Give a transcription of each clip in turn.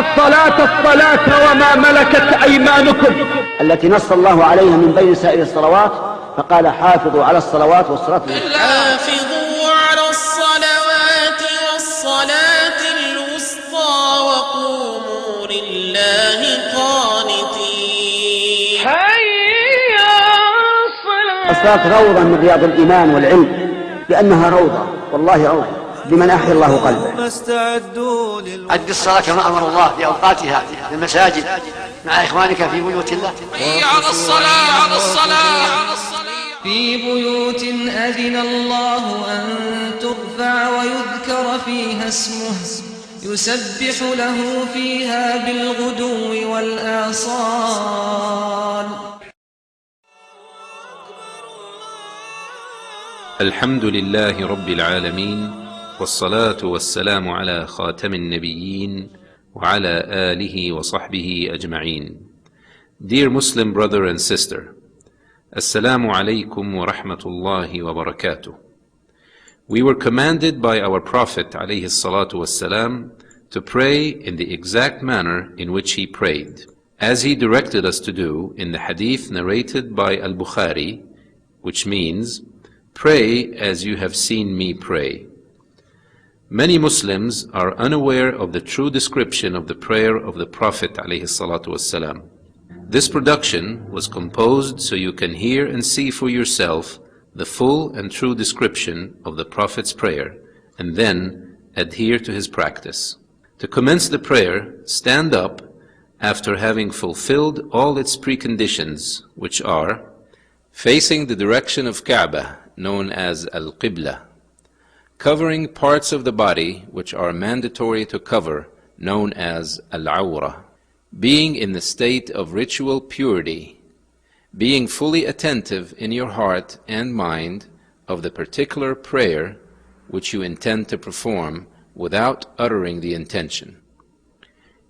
الصلاة وما ملكت أيمانكم التي نص الله عليها من بين سائر الصلوات، فقال حافظوا على الصلوات والصلاة حافظوا على الصلوات والصلاة الوسطى وقوموا لله قانتين. حي على الصلاة روضة من رياض الإيمان والعلم، لأنها روضة، والله روضة لمن أحيا الله قلبه. أد الصلاة كما أمر الله في أوقاتها في المساجد مع إخوانك في بيوت الله. حي على الصلاة على الصلاة. في بيوت أذن الله أن ترفع ويذكر فيها اسمه يسبح له فيها بالغدو والآصال. الحمد لله رب العالمين، والصلاة والسلام على خاتم النبيين وعلى آله وصحبه أجمعين. Dear Muslim brother and sister, Assalamu alaikum wa rahmatullahi wa barakatuh. We were commanded by our Prophet alayhi salatu wassalam to pray in the exact manner in which he prayed, as he directed us to do in the hadith narrated by Al-Bukhari, which means, "Pray as you have seen me pray." Many Muslims are unaware of the true description of the prayer of the Prophet ﷺ. This production was composed so you can hear and see for yourself the full and true description of the Prophet's prayer, and then adhere to his practice. To commence the prayer, stand up after having fulfilled all its preconditions, which are facing the direction of Kaaba, known as Al-Qibla, covering parts of the body which are mandatory to cover, known as Al-Awra, being in the state of ritual purity, being fully attentive in your heart and mind of the particular prayer which you intend to perform without uttering the intention.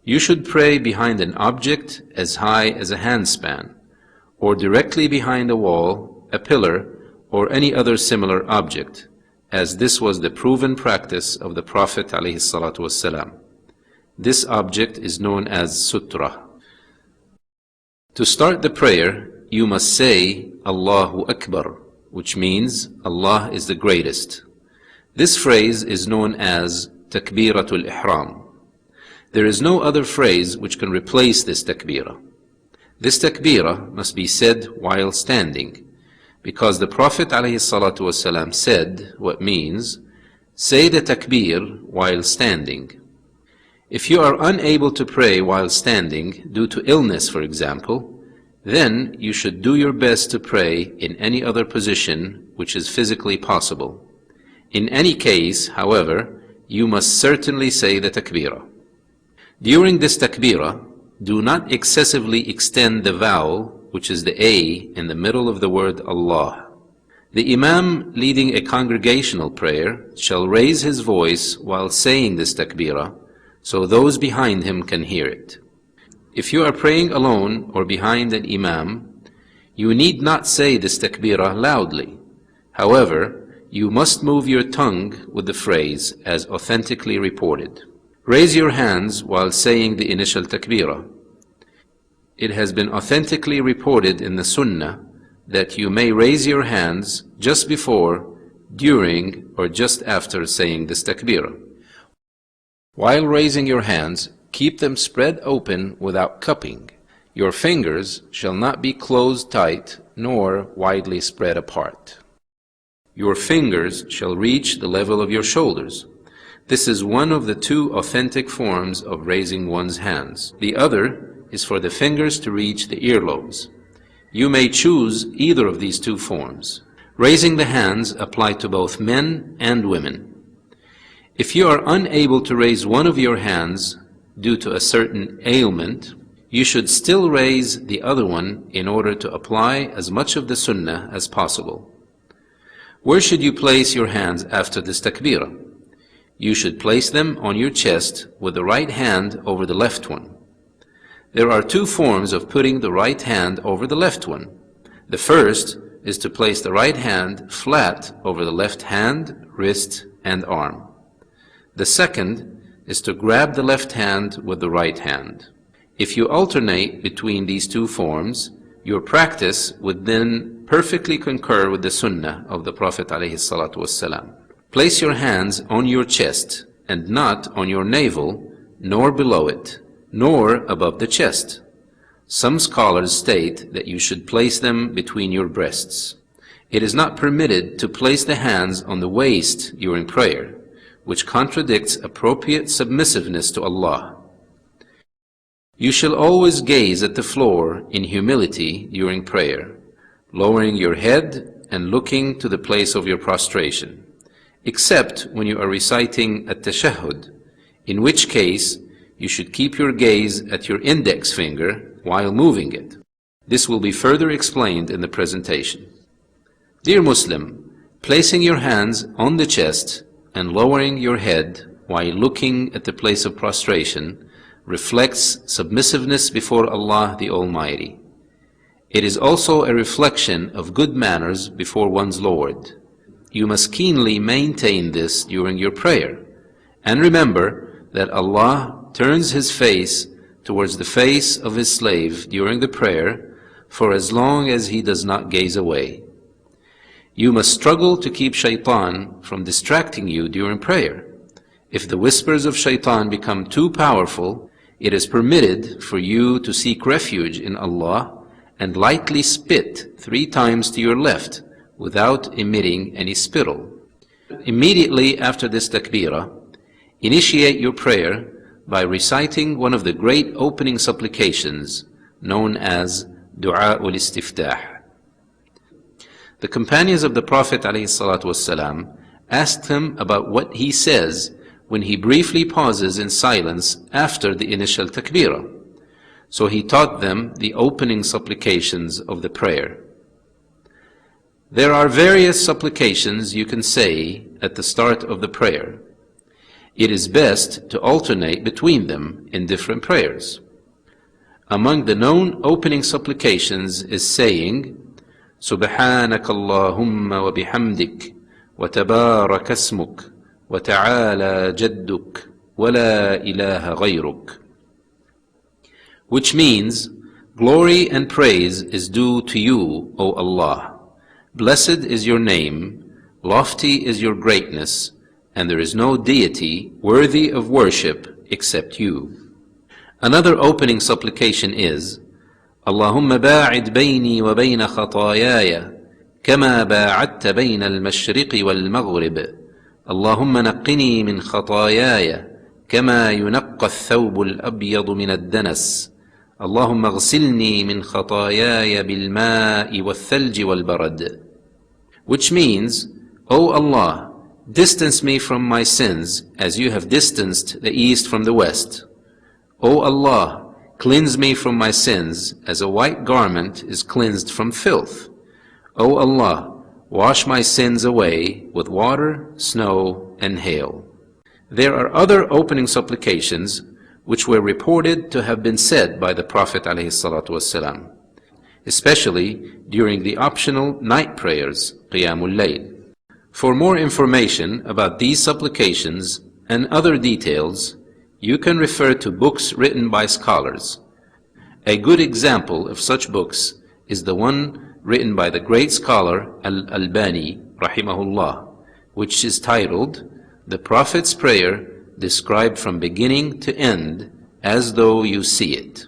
You should pray behind an object as high as a handspan, or directly behind a wall, a pillar, or any other similar object, as this was the proven practice of the Prophet ﷺ. This object is known as sutra. To start the prayer, you must say Allahu Akbar, which means Allah is the greatest. This phrase is known as Takbiratul Ihram. There is no other phrase which can replace this takbirah. This takbirah must be said while standing, because the Prophet ﷺ said what means, say the takbir while standing. If you are unable to pray while standing due to illness, for example, then you should do your best to pray in any other position which is physically possible. In any case, however, you must certainly say the takbirah. During this takbirah, do not excessively extend the vowel, which is the A in the middle of the word Allah. The Imam leading a congregational prayer shall raise his voice while saying this takbirah, so those behind him can hear it. If you are praying alone or behind an Imam, you need not say this takbirah loudly. However, you must move your tongue with the phrase as authentically reported. Raise your hands while saying the initial takbirah. It has been authentically reported in the Sunnah that you may raise your hands just before, during, or just after saying this takbirah. While raising your hands, keep them spread open without cupping. Your fingers shall not be closed tight nor widely spread apart. Your fingers shall reach the level of your shoulders. This is one of the two authentic forms of raising one's hands. The other is for the fingers to reach the earlobes. You may choose either of these two forms. Raising the hands apply to both men and women. If you are unable to raise one of your hands due to a certain ailment, you should still raise the other one in order to apply as much of the Sunnah as possible. Where should you place your hands after this takbirah? You should place them on your chest with the right hand over the left one. There are two forms of putting the right hand over the left one. The first is to place the right hand flat over the left hand, wrist, and arm. The second is to grab the left hand with the right hand. If you alternate between these two forms, your practice would then perfectly concur with the Sunnah of the Prophet ﷺ. Place your hands on your chest and not on your navel, nor below it, nor above the chest. Some scholars state that you should place them between your breasts. It is not permitted to place the hands on the waist during prayer, which contradicts appropriate submissiveness to Allah. You shall always gaze at the floor in humility during prayer, lowering your head and looking to the place of your prostration, except when you are reciting at-tashahhud, in which case you should keep your gaze at your index finger while moving it. This will be further explained in the presentation. Dear Muslim, placing your hands on the chest and lowering your head while looking at the place of prostration reflects submissiveness before Allah the Almighty. It is also a reflection of good manners before one's Lord. You must keenly maintain this during your prayer, and remember that Allah turns His face towards the face of His slave during the prayer for as long as he does not gaze away. You must struggle to keep shaitan from distracting you during prayer. If the whispers of shaitan become too powerful, it is permitted for you to seek refuge in Allah and lightly spit 3 times to your left without emitting any spittle. Immediately after this takbirah, initiate your prayer by reciting one of the great opening supplications known as Du'a ul-Istiftah. The companions of the Prophet ﷺ asked him about what he says when he briefly pauses in silence after the initial takbirah. So he taught them the opening supplications of the prayer. There are various supplications you can say at the start of the prayer. It is best to alternate between them in different prayers. Among the known opening supplications is saying, Subhanaka Allahumma wa bihamdik, wa tabaraka ismuk, wa ta'ala jadduk, wa la ilaha ghayruk. Which means, glory and praise is due to you, O Allah. Blessed is your name, lofty is your greatness, and there is no deity worthy of worship except you. Another opening supplication is, Allahumma ba'id bayni wa bayna khatayaya, kama ba'adta bayna al-mashriqi wal-maghrib. Allahumma naqqini min khatayaya, kama yunaqqa ath-thawbu al-abyadu min ad-danas. اللهم اغسلني من خطاياي بالماء والثلج والبرد. Which means, O Allah, distance me from my sins as you have distanced the east from the west. O Allah, cleanse me from my sins as a white garment is cleansed from filth. O Allah, wash my sins away with water, snow, and hail. There are other opening supplications which were reported to have been said by the Prophet ﷺ, especially during the optional night prayers, Qiyamul Layl. For more information about these supplications and other details, you can refer to books written by scholars. A good example of such books is the one written by the great scholar Al-Albani, rahimahullah, which is titled, The Prophet's Prayer Described from Beginning to End as Though You See It.